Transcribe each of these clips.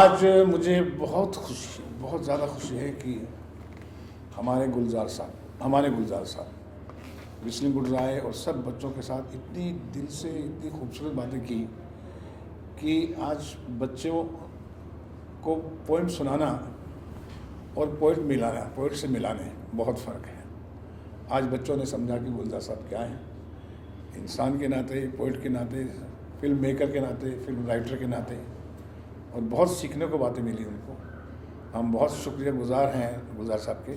आज मुझे बहुत ज़्यादा खुशी है कि हमारे गुलजार साहब विस्लिंग गुड आए और सब बच्चों के साथ इतनी दिल से इतनी खूबसूरत बातें की कि आज बच्चों को पोइम सुनाना और पोइट से मिलाने बहुत फ़र्क है। आज बच्चों ने समझा कि गुलजार साहब क्या हैं, इंसान के नाते, पोइट के नाते, फिल्म मेकर के नाते, फिल्म राइटर के नाते, और बहुत सीखने को बातें मिली उनको। हम बहुत शुक्रगुज़ार हैं गुलजार साहब के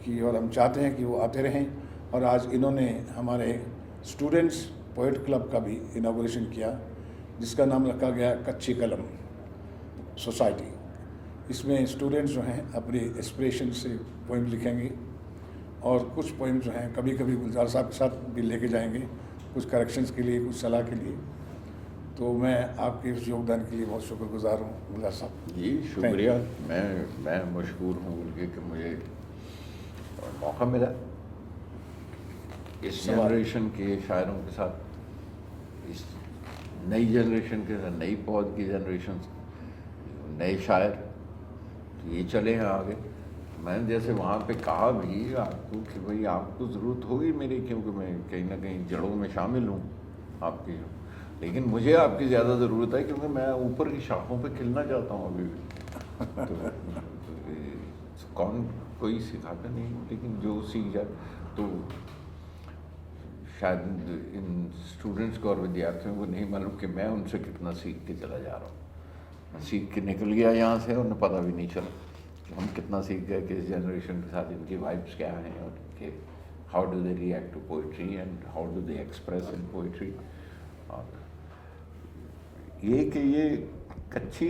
कि, और हम चाहते हैं कि वो आते रहें। और आज इन्होंने हमारे स्टूडेंट्स पोइट क्लब का भी इनॉग्रेशन किया, जिसका नाम रखा गया कच्ची कलम सोसाइटी। इसमें स्टूडेंट्स जो हैं अपनी इंस्पिरेशन से पोइम लिखेंगे और कुछ पोइम जो हैं कभी कभी गुलजार साहब के साथ भी लेके जाएंगे, कुछ करेक्शंस के लिए, कुछ सलाह के लिए। तो मैं आपके इस योगदान के लिए बहुत शुक्रगुजार हूँ गुलजार साहब। जी शुक्रिया। मैं मशहूर हूँ बोल कि मुझे मौका मिला इस जनरेशन के शायरों के साथ, इस नई जनरेशन के साथ, नई पौध की जनरेशन, नए शायर, तो ये चले हैं आगे। मैंने जैसे वहाँ पे कहा भी आपको कि भाई आपको ज़रूरत होगी मेरी, क्योंकि मैं कहीं ना कहीं जड़ों में शामिल हूँ आपकी, लेकिन मुझे आपकी ज़्यादा ज़रूरत है क्योंकि मैं ऊपर की शाखों पे खिलना चाहता हूँ अभी भी। तो कौन कोई सिखाता नहीं, लेकिन जो सीख जाए तो शायद इन स्टूडेंट्स को और विद्यार्थियों को नहीं मालूम कि मैं उनसे कितना सीख के चला जा रहा हूँ। मैं सीख के निकल गया यहाँ से और उन्हें पता भी नहीं चला कि हम कितना सीख गए कि इस जनरेशन के साथ इनकी वाइब्स क्या हैं और कि how do they react to poetry and how do they express in poetry. और ये कि ये कच्ची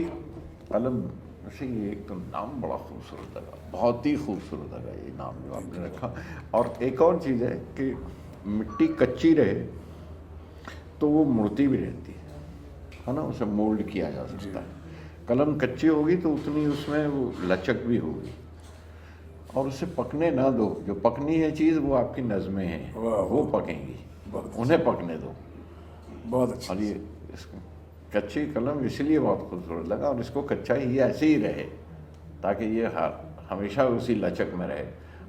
कलम से, ये एक तो नाम बड़ा खूबसूरत लगा, बहुत ही खूबसूरत लगा ये नाम जो आपने रखा। और एक और चीज़ है कि मिट्टी कच्ची रहे तो वो मुड़ती भी रहती है ना, उसे मोल्ड किया जा सकता है। कलम कच्ची होगी तो उतनी उसमें वो लचक भी होगी। और उसे पकने ना दो, जो पकनी है चीज़ वो आपकी नज़में हैं, वो पकेंगी, उन्हें पकने दो। बहुत अच्छा। और ये कच्ची कलम इसलिए बहुत खूबसूरत लगा, और इसको कच्चा ही ऐसे ही रहे ताकि ये हमेशा उसी लचक में रहे।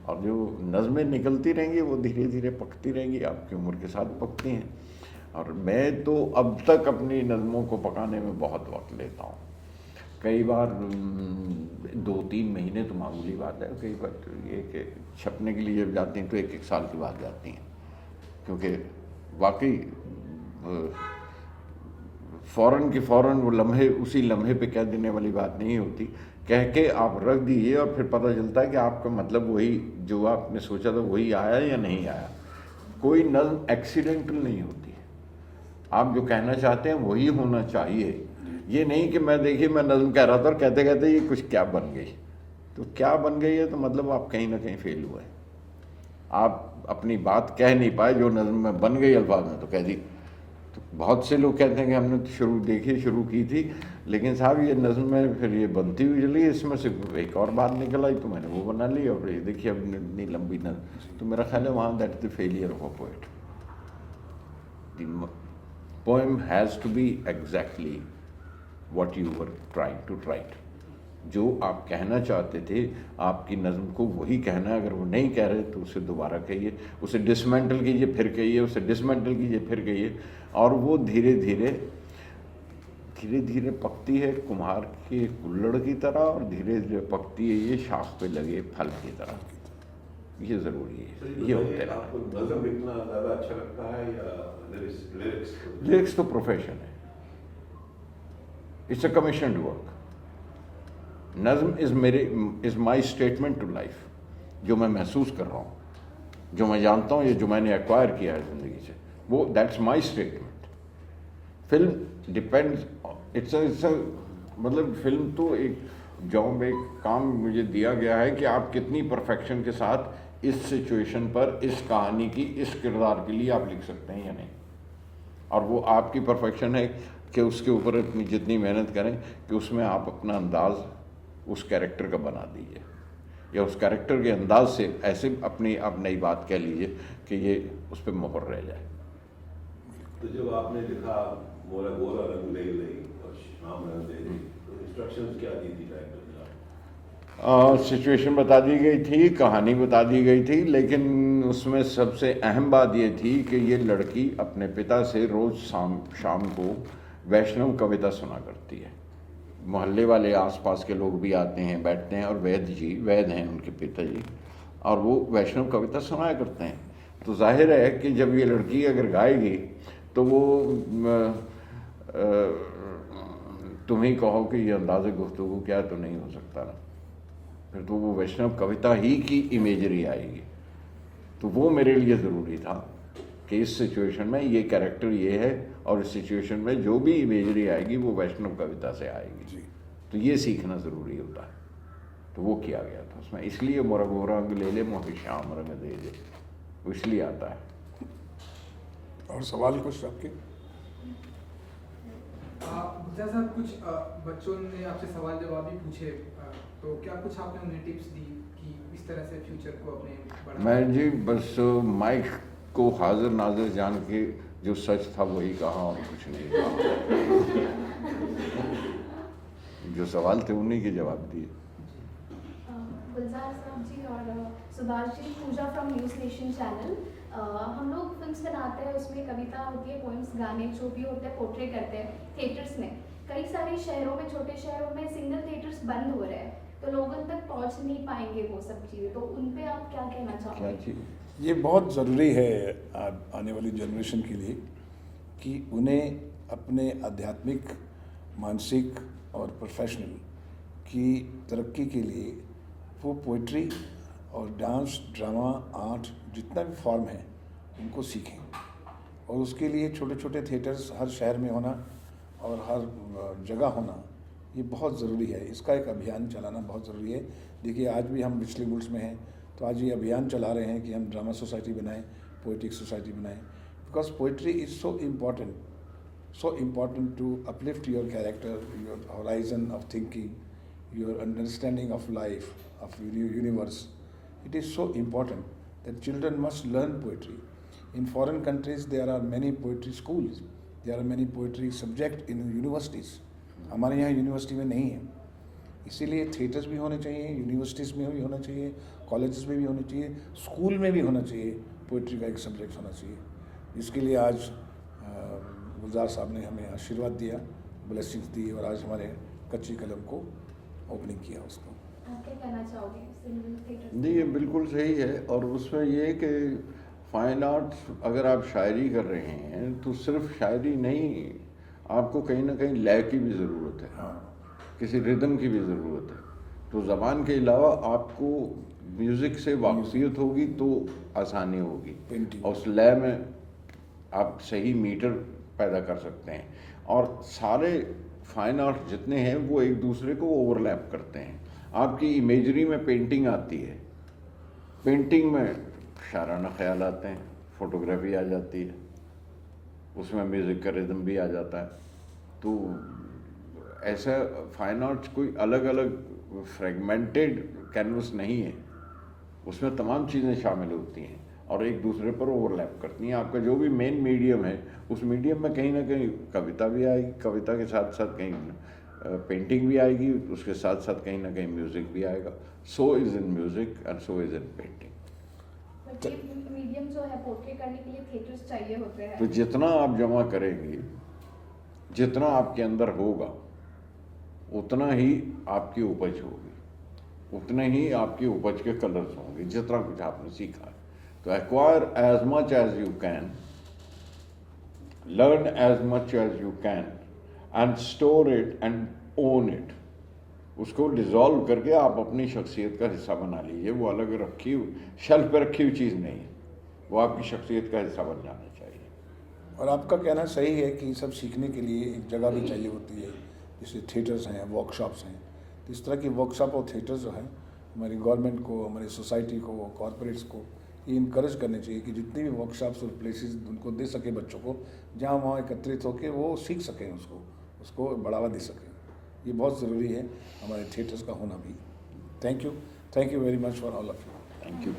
और जो नज़में निकलती रहेंगी वो धीरे धीरे पकती रहेंगी, आपकी उम्र के साथ पकती हैं। और मैं तो अब तक अपनी नज़मों को पकाने में बहुत वक्त लेता हूँ। कई बार 2-3 महीने तो मामूली बात है, कई बार तो ये कि छपने के लिए जब जाती हैं तो 1-1 साल के बाद जाती हैं, क्योंकि वाकई फ़ौरन की फ़ौरन वो लम्हे उसी लम्हे पे कह देने वाली बात नहीं होती। कह के आप रख दीजिए और फिर पता चलता है कि आपका मतलब वही जो आपने सोचा था वही आया या नहीं आया। कोई नज़्म एक्सीडेंटल नहीं होती है, आप जो कहना चाहते हैं वही होना चाहिए। ये नहीं कि मैं देखिए मैं नज़्म कह रहा था और कहते कहते ये कुछ क्या बन गई, तो क्या बन गई है तो मतलब आप कहीं ना कहीं फेल हुए, आप अपनी बात कह नहीं पाए जो नज़्म में बन गई अल्फाज में तो कह दी। तो बहुत से लोग कहते हैं कि हमने तो शुरू की थी, लेकिन साहब ये नज़्म में फिर ये बनती हुई चली, इसमें से एक और बात निकल आई तो मैंने वो बना ली, और ये देखिए अब इतनी लंबी नज़्म। तो मेरा ख्याल है वहाँ that is the failure of a poet. The poem has to be exactly what you were trying to write. जो आप कहना चाहते थे आपकी नज़्म को वही कहना है। अगर वो नहीं कह रहे तो उसे दोबारा कहिए, उसे डिसमेंटल कीजिए फिर कहिए, उसे डिसमेंटल कीजिए फिर कहिए, और वो धीरे धीरे पकती है कुम्हार के कुल्हड़ की तरह, और धीरे धीरे पकती है ये शाख पे लगे फल की तरह। ये ज़रूरी है, ये होते हैं। आपको नज़्म लिखना ज़्यादा अच्छा लगता है या लिरिक्स? लिरिक्स तो प्रोफेशन है, इट्स अ कमीशन्ड वर्क। नज़्म is my statement to life, जो मैं महसूस कर रहा हूँ, जो मैं जानता हूँ, ये जो मैंने एक्वायर किया है ज़िंदगी से, वो that's my statement. Film depends, it's मतलब फिल्म तो एक जॉब, एक काम मुझे दिया गया है कि आप कितनी परफेक्शन के साथ इस सिचुएशन पर, इस कहानी की, इस किरदार के लिए आप लिख सकते हैं या नहीं। और वो आपकी परफेक्शन है कि उसके ऊपर अपनी जितनी मेहनत करें कि उसमें आप अपना अंदाज़ उस कैरेक्टर का बना दीजिए, या उस कैरेक्टर के अंदाज से ऐसे अपनी आप नई बात कह लीजिए कि ये उस पर मोहर रह जाए। तो जब आपने लिखा मोरा गोरा रंग ले गई और शाम रंग दे दी, तो इस इंस्ट्रक्शंस क्या दी थी डायरेक्टर ने? सिचुएशन बता दी गई थी, कहानी बता दी गई थी, लेकिन उसमें सबसे अहम बात ये थी कि ये लड़की अपने पिता से रोज़ शाम को वैष्णव कविता सुना करती है। मोहल्ले वाले आसपास के लोग भी आते हैं, बैठते हैं, और वैद हैं उनके पिताजी, और वो वैष्णव कविता सुनाया करते हैं। तो जाहिर है कि जब ये लड़की अगर गाएगी तो वो तुम ही कहो कि ये अंदाज़ गुफ्तगू क्या तो नहीं हो सकता ना, फिर तो वो वैष्णव कविता ही की इमेजरी आएगी। तो वो मेरे लिए ज़रूरी था कि इस सिचुएशन में ये कैरेक्टर ये है, और इस सिचुएशन में जो भी इमेजरी आएगी वो वैष्णव कविता से आएगी जी। तो ये सीखना ज़रूरी होता है, तो वो किया गया था उसमें। इसलिए मोरा गोरा रंग ले ले मोहि श्याम रंग दे दे, वो इसलिए आता है। और सवाल कुछ आपके? गुप्ता साहब, कुछ बच्चों ने आपसे सवाल जवाब भी पूछे, तो क्या कुछ आपने उन्हें टिप्स दी कि इस तरह से फ्यूचर को अपने बढ़ाना? मैं जी बस माइक को हाजिर नाजिर जान के जो सच था वही कहा, और कुछ नहीं कहा। जो सवाल थे उन्हीं के जवाब दिए। गुलजार साहब जी और सुभाष जी, पूजा फ्रॉम न्यूज़ नेशन चैनल। हम लोग फिल्म्स बनाते हैं, उसमें कविता होती है, पोइम्स, गाने जो भी होते हैं पोर्ट्रे करते हैं थिएटर्स में। कई सारे शहरों में, छोटे शहरों में सिंगल थिएटर्स बंद हो रहे हैं, तो लोगों तक पहुंच नहीं पाएंगे वो सब चीज़ें, तो उन पे आप क्या कहना चाहोगे? ये बहुत ज़रूरी है आने वाली जनरेशन के लिए कि उन्हें अपने आध्यात्मिक, मानसिक और प्रोफेशनल की तरक्की के लिए वो पोइट्री और डांस, ड्रामा, आर्ट, जितना भी फॉर्म है उनको सीखें। और उसके लिए छोटे छोटे थिएटर्स हर शहर में होना और हर जगह होना ये बहुत ज़रूरी है। इसका एक अभियान चलाना बहुत ज़रूरी है। देखिए, आज भी हम बिजली बुल्स में हैं, तो आज ये अभियान चला रहे हैं कि हम ड्रामा सोसाइटी बनाएं, पोइट्रिक सोसाइटी बनाएं, because poetry is so important to uplift your character, your horizon of thinking, your understanding of life, of universe. It is so important that children must learn poetry. In foreign countries, there are many poetry schools. There are many poetry subjects in universities. हमारे यहाँ university में नहीं है, इसीलिए theatres भी होने चाहिए, universities में भी होना चाहिए, कॉलेजेस में भी होना चाहिए, स्कूल में भी होना चाहिए, पोइट्री का एक सब्जेक्ट होना चाहिए। इसके लिए आज गुलजार साहब ने हमें आशीर्वाद दिया, ब्लेसिंग्स दी, और आज हमारे कच्ची कलम को ओपनिंग किया उसको। आप क्या कहना चाहोगे सिंगल थिएटर? नहीं, ये बिल्कुल सही है। और उसमें ये कि फाइन आर्ट्स, अगर आप शायरी कर रहे हैं तो सिर्फ शायरी नहीं, आपको कहीं ना कहीं लय की भी ज़रूरत है, किसी रिदम की भी ज़रूरत है। तो ज़बान के अलावा आपको म्यूज़िक से वाकफियत होगी तो आसानी होगी, और उस लय में आप सही मीटर पैदा कर सकते हैं। और सारे फाइन आर्ट जितने हैं वो एक दूसरे को ओवरलैप करते हैं। आपकी इमेजरी में पेंटिंग आती है, पेंटिंग में शाराना ख्याल आते हैं, फोटोग्राफी आ जाती है, उसमें म्यूज़िक का रिदम भी आ जाता है। तो ऐसा फाइन आर्ट्स कोई अलग अलग फ्रेगमेंटेड कैनवस नहीं है, उसमें तमाम चीज़ें शामिल होती हैं और एक दूसरे पर ओवरलैप करती हैं। आपका जो भी मेन मीडियम है, उस मीडियम में कहीं ना कहीं कविता भी आएगी, कविता के साथ साथ कहीं पेंटिंग भी आएगी, उसके साथ साथ कहीं ना कहीं म्यूज़िक भी आएगा। So is in music and so is in painting. Medium जो है पोर्ट्रे करने के लिए थिएटर्स चाहिए होते हैं, तो जितना आप जमा करेंगे, जितना आपके अंदर होगा, उतना ही आपकी उपज होगी, उतने ही आपकी उपज के कलर्स होंगे, जितना कुछ आपने सीखा है। तो acquire as much as you can, learn as much as you can and store it and own it. उसको डिज़ोल्व करके आप अपनी शख्सियत का हिस्सा बना लीजिए। वो अलग रखी हुई, शेल्फ पर रखी हुई चीज़ नहीं है, वो आपकी शख्सियत का हिस्सा बन जाना चाहिए। और आपका कहना सही है कि सब सीखने के लिए एक जगह भी चाहिए होती है, जैसे थिएटर्स हैं, वर्कशॉप्स हैं। तो इस तरह की वर्कशॉप और थिएटर्स जो हैं, हमारी गवर्नमेंट को, हमारी सोसाइटी को, कॉरपोरेट्स को ये इनकरेज करने चाहिए कि जितनी भी वर्कशॉप्स और प्लेसेस उनको दे सके बच्चों को, जहाँ वहाँ एकत्रित होकर वो सीख सकें, उसको बढ़ावा दे सकें। ये बहुत ज़रूरी है हमारे थिएटर्स का होना भी। Thank you very much for all of you. Thank you.